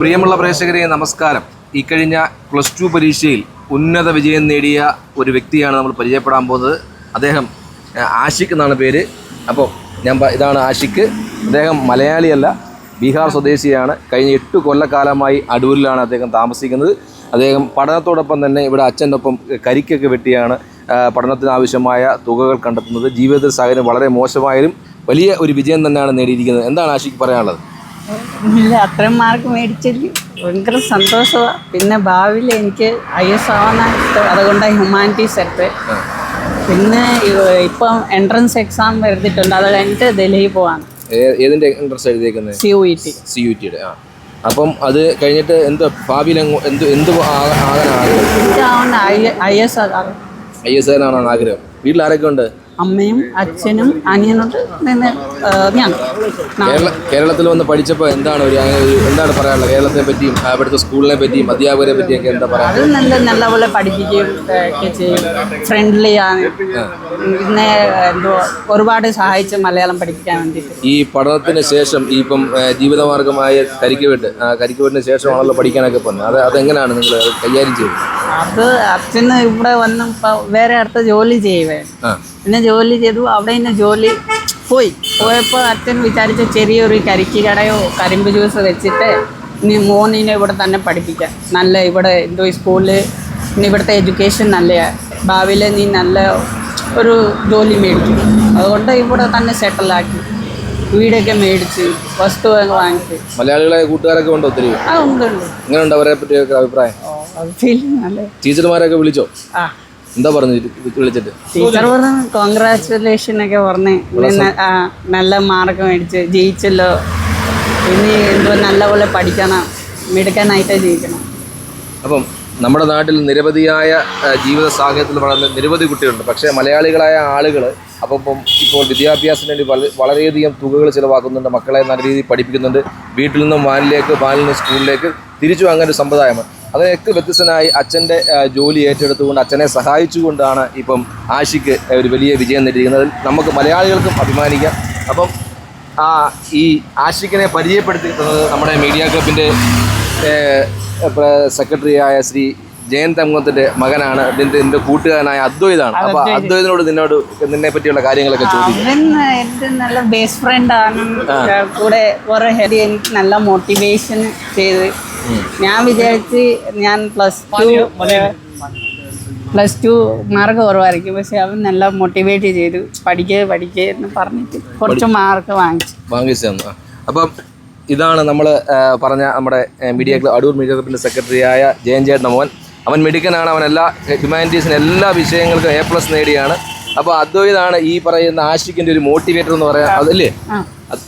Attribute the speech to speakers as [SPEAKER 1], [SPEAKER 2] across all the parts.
[SPEAKER 1] പ്രിയമുള്ള പ്രേക്ഷകരെ നമസ്കാരം. ഈ കഴിഞ്ഞ +2 പരീക്ഷയിൽ ഉന്നത വിജയം നേടിയ ഒരു വ്യക്തിയാണ് നമ്മൾ പരിചയപ്പെടാൻ പോകുന്നത്. അദ്ദേഹം ആഷിഖ് എന്നാണ് പേര്. അപ്പോൾ ഇതാണ് ആഷിഖ്. അദ്ദേഹം മലയാളിയല്ല, ബീഹാർ സ്വദേശിയാണ്. കഴിഞ്ഞ 8 കൊല്ലക്കാലമായി അടൂരിലാണ് അദ്ദേഹം താമസിക്കുന്നത്. അദ്ദേഹം പഠനത്തോടൊപ്പം തന്നെ ഇവിടെ അച്ഛൻ്റെ ഒപ്പം കരിക്കൊക്കെ വെട്ടിയാണ് പഠനത്തിനാവശ്യമായ തുകകൾ കണ്ടെത്തുന്നത്. ജീവിത സാഹചര്യം വളരെ മോശമായാലും വലിയ ഒരു വിജയം തന്നെയാണ് നേടിയിരിക്കുന്നത്. എന്താണ് ആഷിഖ് പറയാനുള്ളത്?
[SPEAKER 2] ഇല്ല, അത്രയും മാർക്ക് മേടിച്ചില്ല, ഭയങ്കര സന്തോഷമാണ്. പിന്നെ ഭാവിയിൽ എനിക്ക് IAS ആവാനാണ് ഇഷ്ടം, അതുകൊണ്ടാണ് ഹ്യൂമാനിറ്റീസ് എടുത്ത്. പിന്നെ ഇപ്പം എൻട്രൻസ് എക്സാം എഴുതിയിട്ടുണ്ട്, അത് കഴിഞ്ഞിട്ട് ഡൽഹി പോവാണ്.
[SPEAKER 1] ഏതിൻ്റെ എൻട്രൻസ് എഴുതിയേക്കുന്നത്? CUET. അപ്പം അത് കഴിഞ്ഞിട്ട് എന്ത് ഭാവിയിൽ എന്ത് ആകാനാണ്? IAS ആകാനാണ് ആഗ്രഹം. വീട്ടിൽ ആരൊക്കെ ഉണ്ട്?
[SPEAKER 2] അമ്മയും അച്ഛനും അനിയനുണ്ട്, ഞാൻ.
[SPEAKER 1] കേരളത്തിൽ വന്ന് പഠിച്ചപ്പോൾ എന്താണ് പറയാനുള്ളത്? കേരളത്തെ പറ്റിയും അവിടുത്തെ സ്കൂളിനെ പറ്റിയും അധ്യാപകരെ പറ്റിയൊക്കെ എന്താ പറയാ?
[SPEAKER 2] അത് നല്ലപോലെ പഠിപ്പിക്കുകയും ഒക്കെ ചെയ്യും, ഫ്രണ്ട്ലി ആണ്. പിന്നെ ഒരുപാട് സഹായിച്ച് മലയാളം പഠിപ്പിക്കാൻ വേണ്ടിയിട്ട്.
[SPEAKER 1] ഈ പഠനത്തിന് ശേഷം ഇപ്പം ജീവിതമാർഗമായ കരിക്കുവെട്ടിന് ശേഷമാണല്ലോ പഠിക്കാനൊക്കെ പോകുന്നത്. അതെങ്ങനെയാണ് നിങ്ങൾ കൈകാര്യം ചെയ്തത്?
[SPEAKER 2] അത് അച്ഛന് ഇവിടെ വന്നപ്പോൾ വേറെ അടുത്ത ജോലി ചെയ്യുവേ, പിന്നെ ജോലി ചെയ്തു. അവിടെ നിന്ന് ജോലി പോയപ്പോൾ അച്ഛൻ വിചാരിച്ച ചെറിയൊരു കരിക്ക് കടയോ കരിമ്പ് ജ്യൂസ് വെച്ചിട്ട് ഇനി മോനിനെ ഇവിടെ തന്നെ പഠിപ്പിക്കാം. നല്ല ഇവിടെ സ്കൂളിൽ ഇനി ഇവിടുത്തെ എഡ്യൂക്കേഷൻ നല്ലതാണ്, ഭാവിയിൽ നീ നല്ല ഒരു ജോലി മേടിക്കും. അതുകൊണ്ട് ഇവിടെ തന്നെ സെറ്റിലാക്കി, വീടൊക്കെ മേടിച്ച് വസ്തുവൊക്കെ വാങ്ങിച്ച്.
[SPEAKER 1] മലയാളികളായ കൂട്ടുകാരൊക്കെ ഉണ്ടോ? ഒത്തിരി
[SPEAKER 2] ഉണ്ട്.
[SPEAKER 1] എങ്ങനെയുണ്ട് അവരെ പറ്റിയൊക്കെ അഭിപ്രായം? ടീച്ചർമാരൊക്കെ വിളിച്ചോ? എന്താ പറഞ്ഞു വിളിച്ചിട്ട്?
[SPEAKER 2] ടീച്ചർ പറഞ്ഞു കോൺഗ്രാറ്റുലേഷൻ ഒക്കെ പറഞ്ഞ്, നല്ല മാർക്ക് മേടിച്ച് ജയിച്ചല്ലോ, ഇനി നല്ലപോലെ പഠിക്കണം, മിടുക്കാനായിട്ട് ജയിക്കണം.
[SPEAKER 1] അപ്പം നമ്മുടെ നാട്ടിൽ നിരവധിയായ ജീവിത സാഹചര്യത്തിൽ വളർന്ന നിരവധി കുട്ടികളുണ്ട്. പക്ഷേ മലയാളികളായ ആളുകൾ ഇപ്പോൾ വിദ്യാഭ്യാസത്തിന് വേണ്ടി വളരെയധികം തുകകൾ ചിലവാക്കുന്നുണ്ട്, മക്കളെ നല്ല രീതിയിൽ പഠിപ്പിക്കുന്നുണ്ട്. വീട്ടിൽ നിന്നും വാനിൽ നിന്ന് സ്കൂളിലേക്ക് തിരിച്ചു അങ്ങനെ ഒരു സമ്പ്രദായമാണ്. അതിനൊക്കെ വ്യത്യസ്തനായി അച്ഛൻ്റെ ജോലി ഏറ്റെടുത്തുകൊണ്ട് അച്ഛനെ സഹായിച്ചുകൊണ്ടാണ് ഇപ്പം ആഷിഖ് ഒരു വലിയ വിജയം നേടിയിരിക്കുന്നത്. നമുക്ക് മലയാളികൾക്കും അഭിമാനിക്കാം. അപ്പം ഈ ആഷിഖിനെ പരിചയപ്പെടുത്തിയിട്ടുള്ളത് നമ്മുടെ മീഡിയ ക്ലബിൻ്റെ സെക്രട്ടറിയായ ശ്രീ ജയൻ തങ്കത്തിൻ്റെ മകനാണ്. എൻ്റെ കൂട്ടുകാരനായ അദ്വൈതാണ്. അപ്പോൾ അദ്വൈതിനോട് നിന്നെ പറ്റിയുള്ള കാര്യങ്ങളൊക്കെ ചോദിക്കും.
[SPEAKER 2] എൻ്റെ നല്ല ബെസ്റ്റ് ഫ്രണ്ടാണ്. കൂടെ കുറേ എനിക്ക് നല്ല മോട്ടിവേഷൻ ചെയ്ത്, ഞാൻ വിചാരിച്ച് ഞാൻ +2 മാർക്ക് കുറവായിരിക്കും, പക്ഷെ അവൻ നല്ല മോട്ടിവേറ്റ് ചെയ്തു, പഠിക്കുക എന്ന് പറഞ്ഞിട്ട് കുറച്ച് മാർക്ക് വാങ്ങിച്ചു
[SPEAKER 1] തന്നു. അപ്പം ഇതാണ് നമ്മൾ പറഞ്ഞ നമ്മുടെ അടൂർ മീഡിയ ക്ലബിൻ്റെ സെക്രട്ടറിയായ ജയൻ ചേട്ടൻ മോൻ. അവൻ മിടുക്കനാണ്. അവൻ ഹ്യൂമാനിറ്റീസിന് എല്ലാ വിഷയങ്ങൾക്കും A+ നേടിയാണ്. അപ്പോൾ അദ്വൈതാണ് ഈ പറയുന്ന ആഷിഖിൻ്റെ ഒരു മോട്ടിവേറ്റർ എന്ന് പറയാം, അതല്ലേ?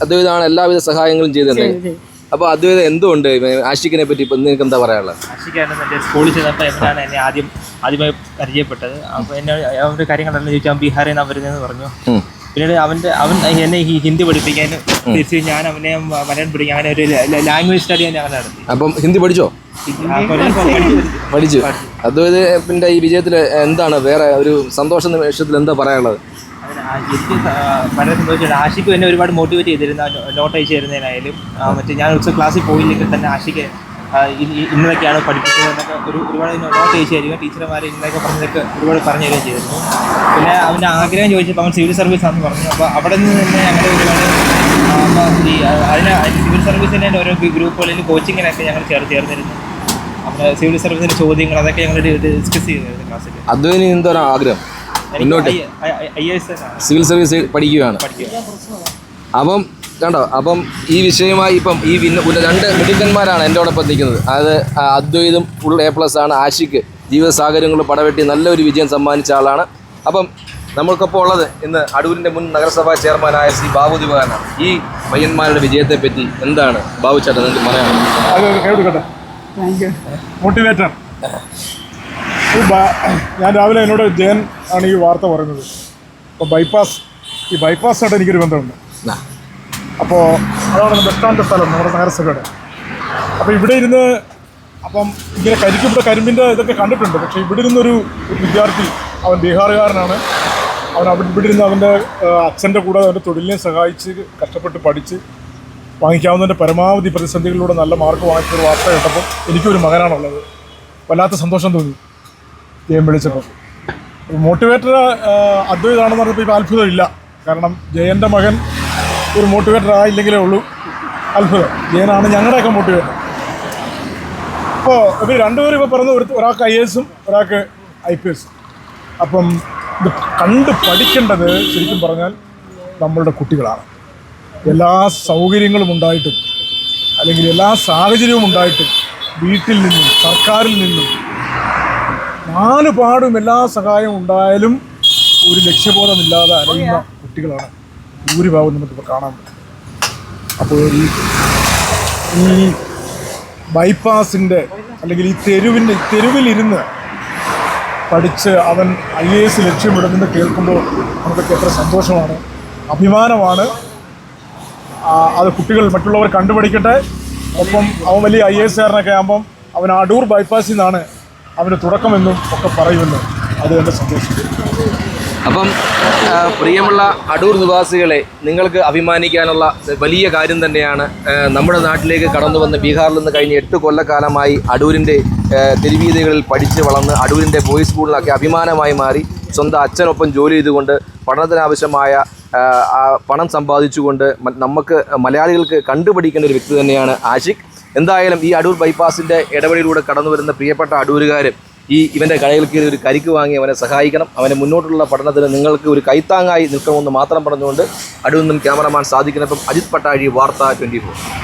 [SPEAKER 1] അദ്വൈതാണ് എല്ലാവിധ സഹായങ്ങളും ചെയ്തിട്ടുണ്ട്. അപ്പോൾ അദ്വൈത എന്തുകൊണ്ട് ആഷിഖിനെ പറ്റി ഇപ്പം നിങ്ങൾക്ക് എന്താ പറയാനുള്ളത്?
[SPEAKER 3] ആഷിഖാണ് എൻ്റെ സ്കൂളിൽ ചെന്നപ്പോൾ എപ്പോഴാണ് എന്നെ ആദ്യമായി പരിചയപ്പെട്ടത്. അപ്പോൾ എന്നെ അവരുടെ കാര്യങ്ങളെല്ലാം ചോദിച്ചാൽ ബീഹാറിൽ നിന്ന് വരുന്നതെന്ന് പറഞ്ഞു. പിന്നീട് അവൻ എന്നെ ഈ ഹിന്ദി പഠിപ്പിക്കാനും തിരിച്ച് ഞാൻ അവനെ മലയാളം പഠിക്കാൻ, അങ്ങനെ ഒരു ലാംഗ്വേജ് സ്റ്റഡി ഞാൻ അങ്ങനെ നടത്തി.
[SPEAKER 1] അപ്പം ഹിന്ദി പഠിച്ചോ? പഠിച്ചു. അദ്വൈതത്തിൻ്റെ ഈ വിജയത്തിൽ എന്താണ് വേറെ ഒരു സന്തോഷ നിമിഷത്തിൽ എന്താ പറയാനുള്ളത്?
[SPEAKER 3] എനിക്ക് വളരെ സന്തോഷമുണ്ട്. ആഷിഖ് എന്നെ ഒരുപാട് മോട്ടിവേറ്റ് ചെയ്തിരുന്ന, നോട്ട് അയച്ചു തരുന്നതിനായാലും മറ്റേ ഞാൻ ക്ലാസ്സിൽ പോയില്ലെങ്കിൽ തന്നെ ആഷിഖ് ഇന്നതൊക്കെയാണ് പഠിപ്പിച്ചത് എന്നൊക്കെ ഒരുപാട് നോട്ട് അയച്ചു തരിക, ടീച്ചർമാർ ഇന്നതൊക്കെ പറഞ്ഞതൊക്കെ ഒരുപാട് പറഞ്ഞു തരികയും ചെയ്തിരുന്നു. പിന്നെ അവൻ്റെ ആഗ്രഹം ചോദിച്ചപ്പോൾ അവൻ സിവിൽ സർവീസ് ആണെന്ന് പറഞ്ഞു. അപ്പോൾ അവിടെ നിന്ന് തന്നെ ഞങ്ങൾ ഒരുപാട് സിവിൽ സർവീസിൻ്റെ ഓരോ ഗ്രൂപ്പുകളിൽ കോച്ചിങ്ങിനൊക്കെ ഞങ്ങൾ ചേർന്നിരുന്നു. നമ്മുടെ സിവിൽ സർവീസിൻ്റെ ചോദ്യങ്ങൾ അതൊക്കെ ഞങ്ങൾ ഡിസ്കസ് ചെയ്തിരുന്നു ക്ലാസ്സിൽ.
[SPEAKER 1] അതിന് എന്തോ ആഗ്രഹം മുന്നോട്ട്
[SPEAKER 3] IAS
[SPEAKER 1] സിവിൽ സർവീസ് പഠിക്കുകയാണ്. അപ്പം ഈ വിഷയമായി ഇപ്പം ഈ 2 മിടുക്കന്മാരാണ് എൻ്റെ ഓടൊപ്പം നിൽക്കുന്നത്. അത് അദ്വൈതും ഫുൾ A+ ആണ്. ആഷിഖ് ജീവിത സാഹചര്യങ്ങളിൽ പടവെട്ടി നല്ലൊരു വിജയം സമ്മാനിച്ച ആളാണ്. അപ്പം നമ്മൾക്കൊപ്പം ഉള്ളത് ഇന്ന് അടൂരിൻ്റെ മുൻ നഗരസഭാ ചെയർമാനായ ശ്രീ ബാബു ദിവാനാണ്. ഈ പയ്യന്മാരുടെ വിജയത്തെ പറ്റി എന്താണ് ബാബു ചേട്ടൻ നിങ്ങൾക്ക് പറയാനുള്ളത്?
[SPEAKER 4] മോട്ടിവേറ്റർ ഞാൻ രാവിലെ എന്നോട് ജയൻ ആണ് ഈ വാർത്ത പറയുന്നത്. അപ്പോൾ ബൈപ്പാസായിട്ട് എനിക്കൊരു ബന്ധമുണ്ട്. അപ്പോൾ അതാണ് ബസ് സ്റ്റാൻഡ് സ്ഥലം, നമ്മുടെ നഗരസഭയുടെ. അപ്പോൾ ഇവിടെ ഇരുന്ന് ഇങ്ങനെ കരിമ്പിൻ്റെ ഇതൊക്കെ കണ്ടിട്ടുണ്ട്. പക്ഷേ ഇവിടെ ഇരുന്നൊരു വിദ്യാർത്ഥി, അവൻ ബീഹാറുകാരനാണ്. അവൻ ഇവിടെ ഇരുന്ന് അവൻ്റെ അച്ഛൻ്റെ കൂടെ അവൻ്റെ തൊഴിലിനെ സഹായിച്ച് കഷ്ടപ്പെട്ട് പഠിച്ച് വാങ്ങിക്കാവുന്നതിൻ്റെ പരമാവധി പ്രതിസന്ധികളിലൂടെ നല്ല മാർക്ക് വാങ്ങിച്ചൊരു വാർത്ത കേട്ടപ്പോൾ എനിക്കൊരു മകനാണുള്ളത്. വല്ലാത്ത സന്തോഷം തോന്നി ജയൻ വിളിച്ചപ്പോൾ. മോട്ടിവേറ്റർ അദ്വൈതാണെന്ന് പറഞ്ഞപ്പോൾ ഇപ്പോൾ അത്ഭുതമില്ല. കാരണം ജയൻ്റെ മകൻ ഒരു മോട്ടിവേറ്റർ ആയില്ലെങ്കിലേ ഉള്ളൂ അത്ഭുതം. ജയനാണ് ഞങ്ങളുടെയൊക്കെ മോട്ടിവേറ്റർ. അപ്പോൾ ഇവർ രണ്ടുപേരും ഇപ്പോൾ പറഞ്ഞ ഒരാൾക്ക് IAS ഒരാൾക്ക് IPS. അപ്പം ഇത് കണ്ട് പഠിക്കേണ്ടത് ശരിക്കും പറഞ്ഞാൽ നമ്മളുടെ കുട്ടികളാണ്. എല്ലാ സൗകര്യങ്ങളും ഉണ്ടായിട്ടും അല്ലെങ്കിൽ എല്ലാ സാഹചര്യവും ഉണ്ടായിട്ടും വീട്ടിൽ നിന്നും സർക്കാരിൽ നിന്നും നാലുപാടും എല്ലാ സഹായവും ഉണ്ടായാലും ഒരു ലക്ഷ്യബോധമില്ലാതെ അലയുന്ന കുട്ടികളാണ് ഭൂരിഭാഗം നമുക്കിപ്പോൾ കാണാൻ പറ്റും. അപ്പോൾ ഈ ബൈപ്പാസിൻ്റെ അല്ലെങ്കിൽ ഈ തെരുവിലിരുന്ന് പഠിച്ച് അവൻ IAS ലക്ഷ്യമിടുന്നത് കേൾക്കുമ്പോൾ നമുക്കൊക്കെ എത്ര സന്തോഷമാണ്, അഭിമാനമാണ്. അത് കുട്ടികൾ മറ്റുള്ളവർ കണ്ടുപഠിക്കട്ടെ. ഒപ്പം അവൻ വലിയ IAS കാരനൊക്കെ ആകുമ്പം അവൻ അടൂർ ബൈപ്പാസിൽ നിന്നാണ് അവൻ്റെ തുടക്കമെന്നും ഒക്കെ പറയുമെന്ന് അത് എൻ്റെ സന്തോഷം.
[SPEAKER 1] അപ്പം പ്രിയമുള്ള അടൂർ നിവാസികളെ, നിങ്ങൾക്ക് അഭിമാനിക്കാനുള്ള വലിയ കാര്യം തന്നെയാണ് നമ്മുടെ നാട്ടിലേക്ക് കടന്നു വന്ന് ബീഹാറിൽ നിന്ന് കഴിഞ്ഞ 8 കൊല്ലക്കാലമായി അടൂരിൻ്റെ തെരുവീതികളിൽ പഠിച്ച് വളർന്ന് അടൂരിൻ്റെ ബോയ്സ് സ്കൂളിലൊക്കെ അഭിമാനമായി മാറി സ്വന്തം അച്ഛനൊപ്പം ജോലി ചെയ്തുകൊണ്ട് പഠനത്തിനാവശ്യമായ പണം സമ്പാദിച്ചുകൊണ്ട് നമുക്ക് മലയാളികൾക്ക് കണ്ടുപഠിക്കേണ്ട ഒരു വ്യക്തി തന്നെയാണ് ആഷിഖ്. എന്തായാലും ഈ അടൂർ ബൈപ്പാസിൻ്റെ ഇടവഴിയിലൂടെ കടന്നു വരുന്ന പ്രിയപ്പെട്ട അടൂരുകാർ ഇവൻ്റെ കടയിൽ കയറി ഒരു കരിക്ക് വാങ്ങി അവനെ സഹായിക്കണം. അവൻ്റെ മുന്നോട്ടുള്ള പഠനത്തിന് നിങ്ങൾക്ക് ഒരു കൈത്താങ്ങായി നിൽക്കണമെന്ന് മാത്രം പറഞ്ഞുകൊണ്ട് അടൂരിൽ നിന്നും ക്യാമറമാൻ സാദിഖിനൊപ്പം അജിത് പട്ടാഴി, വാർത്ത 24.